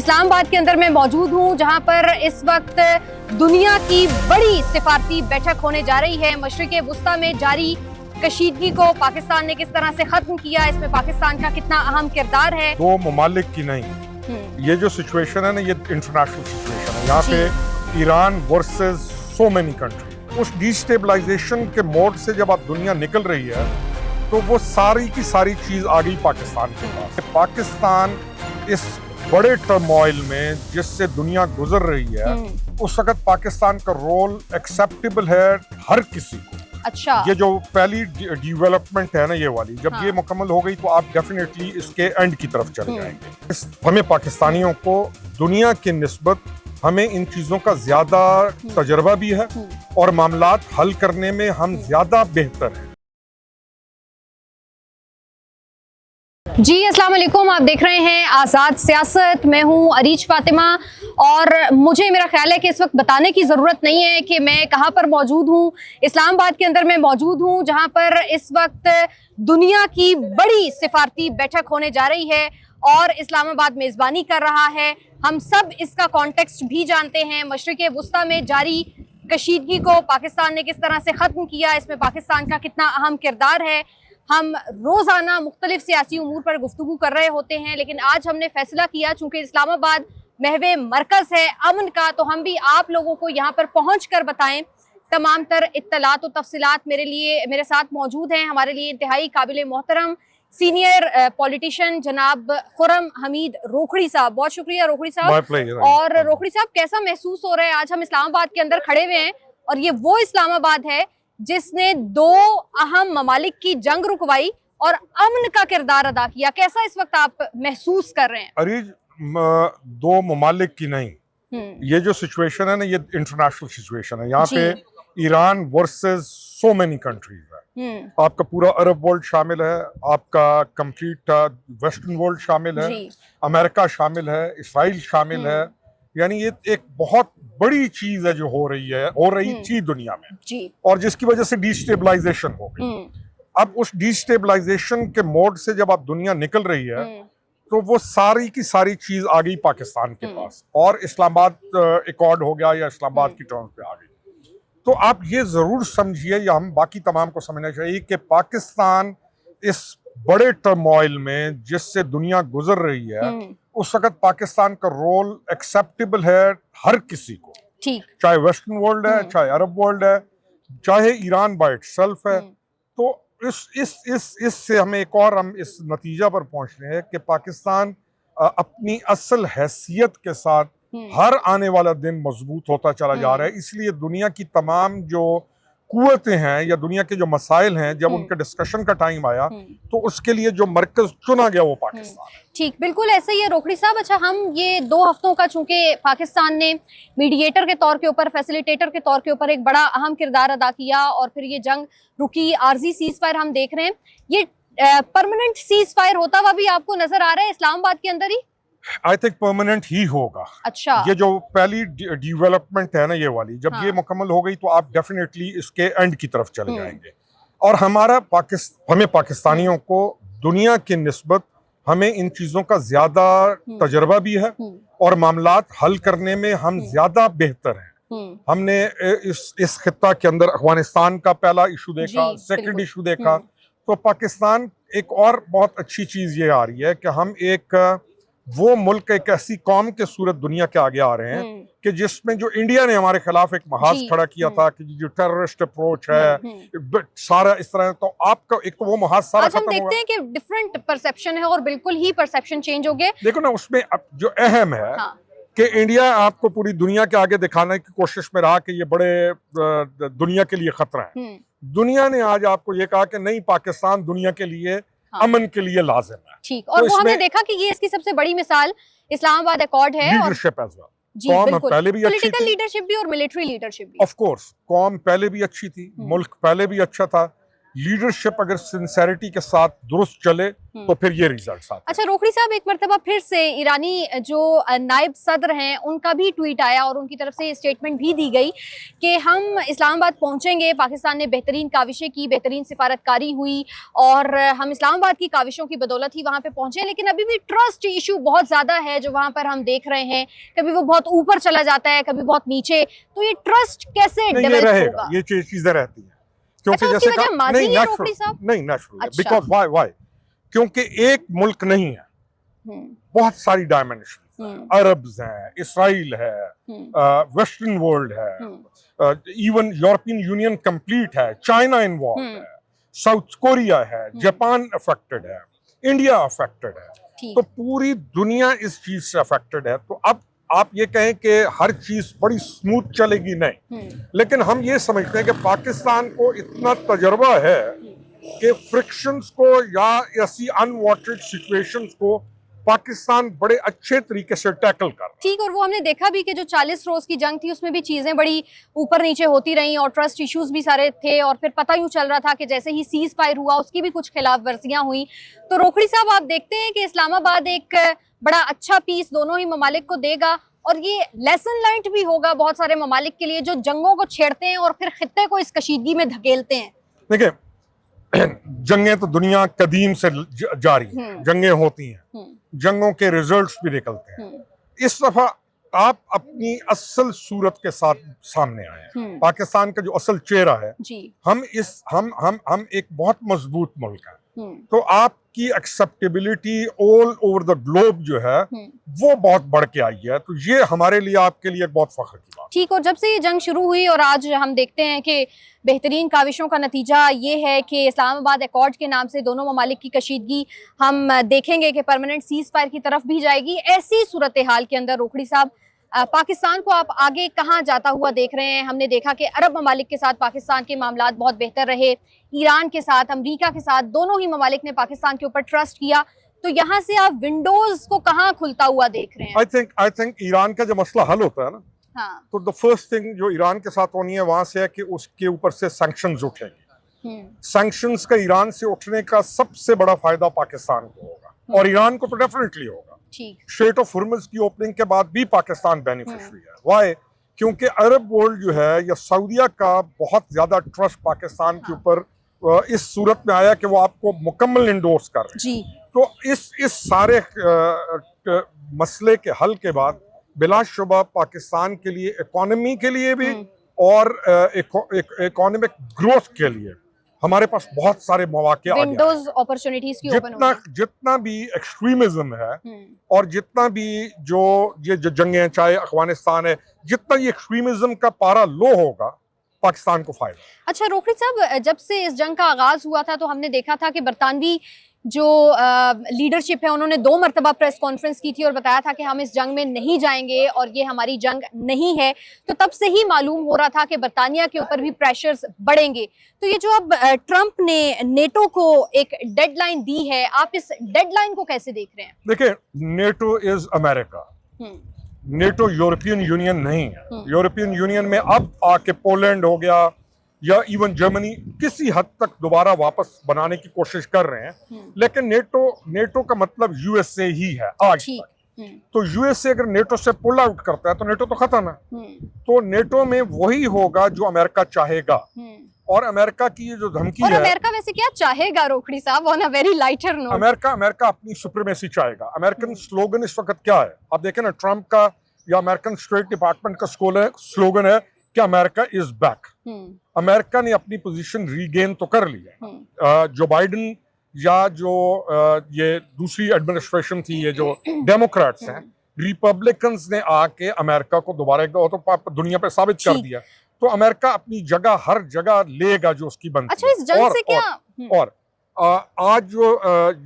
इस्लामाबाद के अंदर मैं मौजूद हूँ, जहाँ पर इस वक्त दुनिया की बड़ी सिफारती बैठक होने जा रही है। मशरिक़ वुस्ता में जारी कशीदगी को पाकिस्तान ने किस तरह से खत्म किया, इसमें पाकिस्तान का कितना अहम किरदार है। दो ममालिक की नहीं, ये जो सिचुएशन है ना, ये इंटरनेशनल सिचुएशन है। यहाँ पे Iran versus so many country. उस डिस्टेबलाइजेशन के मोड से जब आप दुनिया निकल रही है तो वो सारी की सारी चीज आ गई पाकिस्तान के पास। पाकिस्तान इस बड़े टर्मोइल में जिससे दुनिया गुजर रही है, उस वक्त पाकिस्तान का रोल एक्सेप्टेबल है हर किसी को। अच्छा, ये जो पहली डेवलपमेंट है ना, ये वाली जब ये मुकम्मल हो गई तो आप डेफिनेटली इसके एंड की तरफ चले जाएंगे। हमें पाकिस्तानियों को दुनिया की निस्बत हमें इन चीजों का ज्यादा तजर्बा भी है और मामलात हल करने में हम ज्यादा बेहतर हैं। जी अस्सलाम वालेकुम, आप देख रहे हैं आज़ाद सियासत। मैं हूं अरीज फातिमा और मुझे मेरा ख्याल है कि इस वक्त बताने की ज़रूरत नहीं है कि मैं कहां पर मौजूद हूं। इस्लामाबाद के अंदर मैं मौजूद हूं, जहां पर इस वक्त दुनिया की बड़ी सिफारती बैठक होने जा रही है और इस्लामाबाद मेज़बानी कर रहा है। हम सब इसका कॉन्टेक्स्ट भी जानते हैं। मशरिक़ वुस्ता में जारी कशीदगी को पाकिस्तान ने किस तरह से ख़त्म किया, इसमें पाकिस्तान का कितना अहम किरदार है। हम रोज़ाना मुख्तलिफ सियासी उमूर पर गुफ्तगू कर रहे होते हैं, लेकिन आज हमने फैसला किया, चूँकि इस्लामाबाद महवे मरकज़ है अमन का, तो हम भी आप लोगों को यहाँ पर पहुँच कर बताएँ तमाम तर इत्तलात और तफसीलात। मेरे साथ मौजूद हैं हमारे लिए इंतहाई काबिल मोहतरम सीनियर पॉलिटिशियन जनाब खुर्रम हमीद रोखड़ी साहब। बहुत शुक्रिया रोखड़ी साहब। और रोखड़ी साहब, कैसा महसूस हो रहा है? आज हम इस्लामाबाद के अंदर खड़े हुए हैं और ये वो इस्लामाबाद है जिसने दो अहम ममालिक की जंग रुकवाई और अमन का किरदार अदा किया। कैसा इस वक्त आप महसूस कर रहे हैं? अरीज, दो ममालिक की नहीं, ये जो सिचुएशन है ना, ये इंटरनेशनल सिचुएशन है। यहाँ पे Iran versus so many countries है। आपका पूरा अरब वर्ल्ड शामिल है, आपका कंप्लीट वेस्टर्न वर्ल्ड शामिल है, अमेरिका शामिल है, इसराइल शामिल है। यानी ये एक बहुत बड़ी चीज है जो हो रही थी दुनिया में जी। और जिसकी वजह से डिस्टेबलाइजेशन हो गई। अब उस डिस्टेबलाइजेशन के मोड से जब आप दुनिया निकल रही है तो वो सारी की सारी चीज आ गई पाकिस्तान के पास और इस्लामाबाद एकॉर्ड हो गया या इस्लामाबाद की टर्म्स पे आ गई। तो आप ये जरूर समझिए, या हम बाकी तमाम को समझना चाहिए कि पाकिस्तान इस बड़े टर्मोइल में जिससे दुनिया गुजर रही है, उस वक्त पाकिस्तान का रोल एक्सेप्टेबल है हर किसी को, चाहे वेस्टर्न वर्ल्ड है, चाहे अरब वर्ल्ड है, चाहे ईरान बाय इटसेल्फ है। तो इससे हमें एक और हम इस नतीजा पर पहुंचने हैं कि पाकिस्तान अपनी असल हैसियत के साथ हर आने वाला दिन मजबूत होता चला जा रहा है। इसलिए दुनिया की तमाम जो कुव्वतें हैं या दुनिया के जो मसाइल हैं, जब उनके डिस्कशन का टाइम आया तो उसके लिए जो मरकज चुना गया वो पाकिस्तान। ठीक, बिल्कुल ऐसे ही है रोखड़ी साहब। अच्छा, हम ये 2 हफ्तों का, चूंकि पाकिस्तान ने मीडिएटर के तौर के ऊपर, फैसिलिटेटर के तौर के ऊपर एक बड़ा अहम किरदार अदा किया और फिर ये जंग रुकी, आर्जी सीज फायर हम देख रहे हैं। ये परमानेंट सीज फायर होता हुआ भी आपको नजर आ रहा है इस्लामाबाद के अंदर ही? आई थिंक परमानेंट ही होगा। अच्छा, ये जो पहली डेवलपमेंट है ना, ये वाली जब ये मुकम्मल हो गई तो आप डेफिनेटली इसके एंड की तरफ चले जाएंगे। और हमें पाकिस्तानियों को दुनिया की निस्बत हमें इन चीजों का ज्यादा तजर्बा भी है और मामलात हल करने में हम ज्यादा बेहतर हैं। हमने इस खित्ता के अंदर अफगानिस्तान का पहला इशू देखा, सेकंड इशू देखा, तो पाकिस्तान एक और बहुत अच्छी चीज ये आ रही है कि हम वो मुल्क एक ऐसी कौम के सूरत दुनिया के आगे आ रहे हैं कि जिसमें जो इंडिया ने हमारे खिलाफ एक महाज खड़ा किया था कि जो टेररिस्ट अप्रोच है सारा इस तरह, तो आपका एक तो वो महाज सारा खत्म हो गया। हम देखते हैं कि डिफरेंट परसेप्शन है और बिल्कुल ही परसेप्शन चेंज हो गए। देखो ना, उसमें अब जो अहम है कि इंडिया आपको पूरी दुनिया के आगे दिखाने की कोशिश में रहा कि ये बड़े दुनिया के लिए खतरा है। दुनिया ने आज आपको ये कहा कि नहीं, पाकिस्तान दुनिया के लिए अमन के लिए लाजिम है। ठीक, और तो वो हमने देखा कि ये इसकी सबसे बड़ी मिसाल इस्लामाबाद एकॉर्ड है। लीडरशिप एज वेल, कौम पहले भी अच्छी थी, पॉलिटिकल लीडरशिप भी और मिलिट्री लीडरशिप भी। ऑफ कोर्स, कौम पहले भी अच्छी थी, मुल्क पहले भी अच्छा था, लीडरशिप अगर सिंसेरिटी के साथ दुरुस्त चले तो फिर ये रिजल्ट्स आते हैं। अच्छा रोकड़ी साहब, एक मरतबा फिर से ईरानी जो नायब सदर हैं उनका भी ट्वीट आया और उनकी तरफ से स्टेटमेंट भी दी गई कि हम इस्लामाबाद पहुंचेंगे, पाकिस्तान ने बेहतरीन काविशें की, बेहतरीन सिफारतकारी हुई और हम इस्लामाबाद की काविशों की बदौलत ही वहां पे पहुंचे, लेकिन अभी भी ट्रस्ट इशू बहुत ज्यादा है जो वहां पर हम देख रहे हैं। कभी वो बहुत ऊपर चला जाता है, कभी बहुत नीचे, तो ये ट्रस्ट कैसे डेवलप होगा? ये चीजें रहती है क्योंकि अच्छा, जैसे वजह माजी है रोकड़ी साहब? नहीं नेचुरल, अच्छा। बिकॉज व्हाई क्योंकि एक मुल्क नहीं है, बहुत सारी डायमेंशन, अरब्स हैं, इसराइल है, वेस्टर्न वर्ल्ड है, इवन यूरोपियन यूनियन कंप्लीट है, चाइना इन्वॉल्व है, साउथ कोरिया है, जापान अफेक्टेड है, इंडिया अफेक्टेड है, तो पूरी दुनिया इस चीज से अफेक्टेड है। तो अब आप ये कहें कि हर चीज बड़ी स्मूथ चलेगी, नहीं, लेकिन हम ये समझते हैं कि पाकिस्तान को इतना तजर्बा है कि फ्रिक्शंस को या ऐसी अनवांटेड सिचुएशंस को पाकिस्तान बड़े अच्छे तरीके से टैकल कर रहा है। ठीक, और वो हमने देखा भी कि जो 40 रोज की जंग थी उसमें भी चीजें बड़ी ऊपर नीचे होती रही और ट्रस्ट इश्यूज भी सारे थे और फिर पता यूं चल रहा था कि जैसे ही सीज फायर हुआ उसकी भी कुछ खिलाफ वर्जियां हुई। तो रोकड़ी साहब, आप देखते हैं कि इस्लामाबाद एक बड़ा अच्छा पीस दोनों ही ममालिक को देगा और ये लेसन लर्न्ड भी होगा बहुत सारे ममालिक के लिए जो जंगों को छेड़ते हैं और फिर खित्ते को इस कशीदगी में धकेलते हैं। देखिए, जंगें तो दुनिया कदीम से जारी हैं, जंगें होती हैं, जंगों के रिजल्ट्स भी निकलते हैं। इस दफा आप अपनी असल सूरत के साथ सामने आए हैं। पाकिस्तान का जो असल चेहरा है, हम एक बहुत मजबूत मुल्क है, तो आपकी acceptability all over the globe जो है वो बहुत बढ़ के आई है, तो ये हमारे लिए, आपके लिए बहुत फख्र की बात। ठीक, और जब से ये जंग शुरू हुई और आज हम देखते हैं कि बेहतरीन काविशों का नतीजा ये है कि इस्लामाबाद अकॉर्ड के नाम से दोनों ममालिक की कशीदगी हम देखेंगे कि परमानेंट सीज फायर की तरफ भी जाएगी। ऐसी सूरत हाल के अंदर रोकड़ी साहब, पाकिस्तान को आप आगे कहाँ जाता हुआ देख रहे हैं? हमने देखा कि अरब ममालिक के साथ पाकिस्तान के मामलात बहुत बेहतर रहे, ईरान के साथ, अमेरिका के साथ, दोनों ही ममालिक ने पाकिस्तान के ऊपर ट्रस्ट किया, तो यहाँ से आप विंडोज को कहाँ खुलता हुआ देख रहे हैं? आई थिंक ईरान का जब मसला हल होता है ना, हाँ, तो द फर्स्ट थिंग जो ईरान के साथ होनी है वहां से है कि उसके ऊपर से सैंक्शंस उठेंगे। सैंक्शंस का ईरान से उठने का सबसे बड़ा फायदा पाकिस्तान को होगा और ईरान को तो डेफिनेटली होगा। स्ट्रेट ऑफ हुर्मुज़ की ओपनिंग के बाद भी पाकिस्तान बेनिफिशियरी है। वाई? क्योंकि अरब वर्ल्ड जो है या सऊदीया का बहुत ज्यादा ट्रस्ट पाकिस्तान के ऊपर इस सूरत में आया कि वो आपको मुकम्मल इंडोर्स कर रहे हैं। तो इस सारे मसले के हल के बाद बिलाशुबा पाकिस्तान के लिए, इकोनॉमी के लिए भी और इकोनॉमिक ग्रोथ के लिए हमारे पास बहुत सारे मौके आ गए, विंडोज अपॉर्चुनिटीज की ओपन होंगी। जितना भी एक्सट्रीमिज्म है और जितना भी जो ये जंगें, चाहे अफगानिस्तान है, जितना ये एक्सट्रीमिज्म का पारा लो होगा, पाकिस्तान को फायदा। अच्छा रोकड़ी साहब, जब से इस जंग का आगाज हुआ था तो हमने देखा था कि बरतानवी जो लीडरशिप है उन्होंने 2 मरतबा प्रेस कॉन्फ्रेंस की थी और बताया था कि हम इस जंग में नहीं जाएंगे और ये हमारी जंग नहीं है। तो तब से ही मालूम हो रहा था कि बरतानिया के ऊपर भी प्रेशर्स बढ़ेंगे। तो ये जो अब ट्रंप ने नेटो को एक डेडलाइन दी है, आप इस डेडलाइन को कैसे देख रहे हैं? देखिए, NATO is America, NATO European union नहीं है। यूरोपियन यूनियन में अब आके पोलैंड हो गया या इवन जर्मनी किसी हद तक दोबारा वापस बनाने की कोशिश कर रहे हैं, लेकिन नेटो का मतलब यूएसए ही है आज तक। तो यूएसए अगर नेटो से पुल आउट करता है तो नेटो तो खत्म है। तो नेटो में वही होगा जो अमेरिका चाहेगा, और अमेरिका की जो धमकी है, अमेरिका वैसे क्या चाहेगा रोकड़ी साहब, on a very lighter note? America अपनी सुप्रीमेसी चाहेगा। अमेरिकन स्लोगन इस वक्त क्या है आप देखें ना, ट्रंप का या अमेरिकन स्टेट डिपार्टमेंट का स्लोगन है कि अमेरिका इज बैक। अमेरिका ने अपनी पोजीशन रीगेन तो कर ली है। जो बाइडेन या जो ये दूसरी एडमिनिस्ट्रेशन थी, ये जो डेमोक्रेट्स हैं, रिपब्लिकन्स ने आके अमेरिका को दोबारा तो दुनिया पे साबित कर दिया। तो अमेरिका अपनी जगह हर जगह लेगा जो उसकी बनती है। अच्छा, इस जंग से क्या और आज जो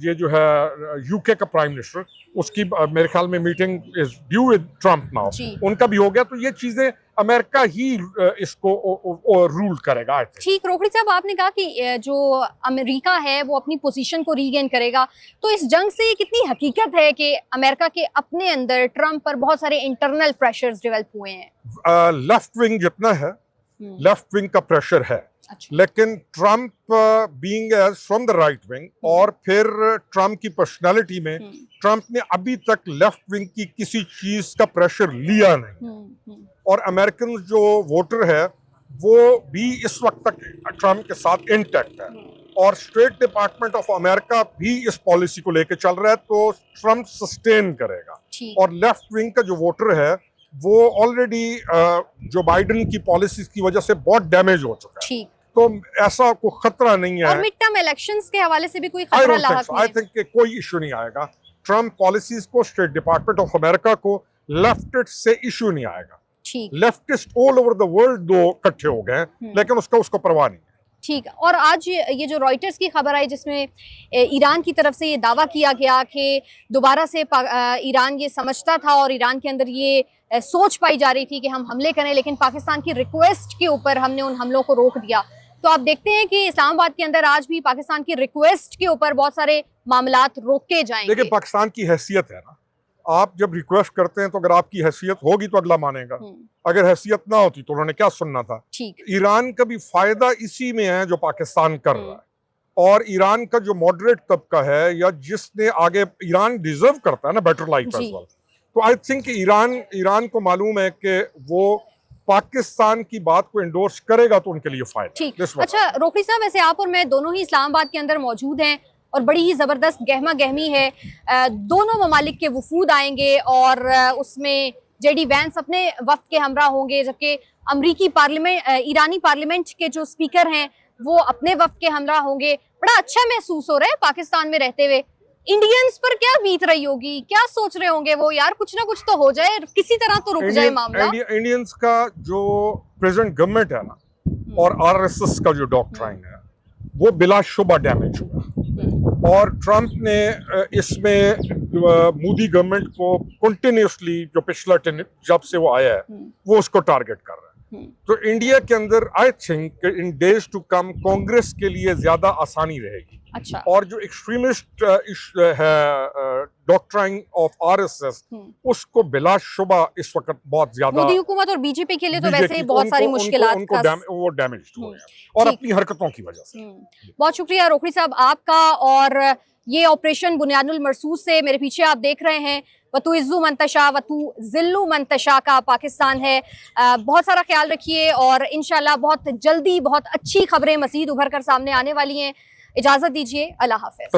ये जो है यूके का प्राइम मिनिस्टर, उसकी मेरे ख्याल में meeting is due with Trump now, उनका भी हो गया। तो ये चीजें अमेरिका ही इसको रूल करेगा। ठीक, रोकड़ी साहब, आपने कहा कि जो अमेरिका है वो अपनी पोजीशन को रीगेन करेगा, तो इस जंग से कितनी हकीकत है कि अमेरिका के अपने अंदर ट्रंप पर बहुत सारे इंटरनल प्रेशर्स डेवलप हुए हैं? लेफ्ट विंग जितना है, लेफ्ट विंग का प्रेशर है। अच्छा। लेकिन Trump being as from the right wing और फिर ट्रम्प की पर्सनालिटी में ट्रम्प ने अभी तक लेफ्ट विंग की किसी चीज का प्रेशर लिया नहीं। और अमेरिकन जो वोटर है वो भी इस वक्त तक ट्रम्प के साथ इंटैक्ट है और स्टेट डिपार्टमेंट ऑफ अमेरिका भी इस पॉलिसी को लेकर चल रहा है, तो ट्रम्प सस्टेन करेगा। और लेफ्ट विंग का जो वोटर है वो ऑलरेडी जो बाइडेन की पॉलिसी की वजह से बहुत डैमेज हो चुका है, तो ऐसा कोई खतरा नहीं है। और मिड टर्म इलेक्शंस के हवाले से भी कोई खतरा लाहक नहीं है। आई थिंक कोई इशू नहीं आएगा। ट्रम्प पॉलिसीज को स्टेट डिपार्टमेंट ऑफ अमेरिका को लेफ्टिस्ट से इशू नहीं आएगा। Leftist all over the world दो इकट्ठे हो गए, लेकिन उसको परवाह नहीं है। ठीक। और आज ये जो रॉयटर्स की खबर आई जिसमें ईरान की तरफ से ये दावा किया गया कि दोबारा से ईरान ये समझता था और ईरान के अंदर ये सोच पाई जा रही थी कि हम हमले करें, लेकिन पाकिस्तान की रिक्वेस्ट के ऊपर हमने उन हमलों को रोक दिया। तो आप देखते हैं कि इस्लामाबाद के अंदर आज भी पाकिस्तान की रिक्वेस्ट के ऊपर बहुत सारे मामलात रोके जाएंगे। देखिए, पाकिस्तान की हैसियत है ना, आप जब रिक्वेस्ट करते हैं तो अगर आपकी हैसियत होगी तो अगला मानेगा, अगर हैसियत ना होती तो उन्होंने क्या सुनना था। ईरान का भी फायदा इसी में है जो पाकिस्तान कर रहा है, और ईरान का जो मॉडरेट तबका है या जिसने आगे, ईरान डिजर्व करता है ना बेटर लाइफ एज वेल। तो आई थिंक ईरान को मालूम है कि वो पाकिस्तान की बात को एंडोर्स करेगा तो उनके लिए फायदा। अच्छा रोकड़ी साहब, वैसे आप और मैं दोनों ही इस्लामाबाद के अंदर मौजूद हैं और बड़ी ही ज़बरदस्त गहमा गहमी है। दोनों ममालिक के वफूद आएंगे और उसमें जेडी वैंस अपने वफ्द के हमरा होंगे, जबकि अमरीकी पार्लियामेंट, ईरानी पार्लियामेंट के जो स्पीकर हैं वो अपने वफ्द के हमरा होंगे। बड़ा अच्छा महसूस हो रहा है पाकिस्तान में रहते हुए। इंडियंस पर क्या बीत रही होगी, क्या सोच रहे होंगे वो, यार कुछ ना कुछ तो हो जाए, किसी तरह तो रुक जाए मामला। इंडियंस का जो प्रेजेंट गवर्नमेंट है ना और आरएसएस का जो डॉक्ट्राइन है वो बिलाशुबा डैमेज हुआ, और ट्रम्प ने इसमें मोदी गवर्नमेंट को कंटिन्यूसली जो पिछला जब से वो आया है वो उसको टारगेट कर रहा है। तो इंडिया के अंदर I think in days to come Congress के लिए ज्यादा आसानी रहेगी। अच्छा। और जो एक्सट्रीमिस्ट है डॉक्ट्राइन ऑफ आरएसएस, उसको बिलाशुबा इस वक्त बहुत ज्यादा मोदी हुकूमत और बीजेपी के लिए तो वैसे ही बहुत सारी मुश्किलात वो डैमेज हुए हैं और अपनी हरकतों की वजह से। बहुत शुक्रिया रोकड़ी साहब आपका। और ये ऑपरेशन बुनियादुल मरसूस से मेरे पीछे आप देख रहे हैं, वतु इज्जू मंतशा वतु जिल्लू मंतशा का पाकिस्तान है। बहुत सारा ख्याल रखिए और इंशाल्लाह बहुत जल्दी बहुत अच्छी खबरें मज़ीद उभर कर सामने आने वाली हैं। इजाज़त दीजिए, अल्लाह हाफ़िज़।